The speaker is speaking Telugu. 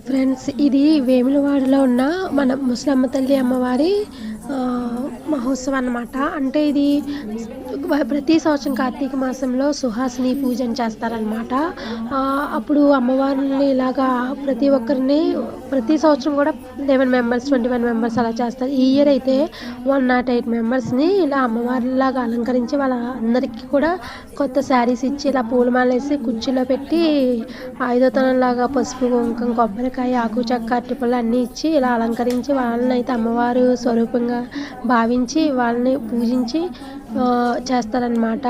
ఫ్రెండ్స్, ఇది వేములవాడలో ఉన్న మన ముసలమ్మ తల్లి అమ్మవారి మహోత్సవం అన్నమాట. అంటే ఇది ప్రతి సంవత్సరం కార్తీక మాసంలో సుహాసిని పూజను చేస్తారనమాట. అప్పుడు అమ్మవారిని ఇలాగా ప్రతి సంవత్సరం కూడా 11 మెంబర్స్ 21 మెంబర్స్ అలా చేస్తారు. ఈ ఇయర్ అయితే 108 మెంబర్స్ని ఇలా అమ్మవారిలాగా అలంకరించి వాళ్ళ అందరికీ కూడా కొత్త శారీస్ ఇచ్చి ఇలా పూలమాల వేసి కుర్చీలో పెట్టి 5వ తనంలాగా పసుపు కుంకుమ కొబ్బరికాయ ఆకు చెక్క అరటిపళ్ళు అన్నీ ఇచ్చి ఇలా అలంకరించి వాళ్ళని అయితే అమ్మవారు స్వరూపంగా భావించి వాళ్ళని పూజించి చేస్తారనమాట.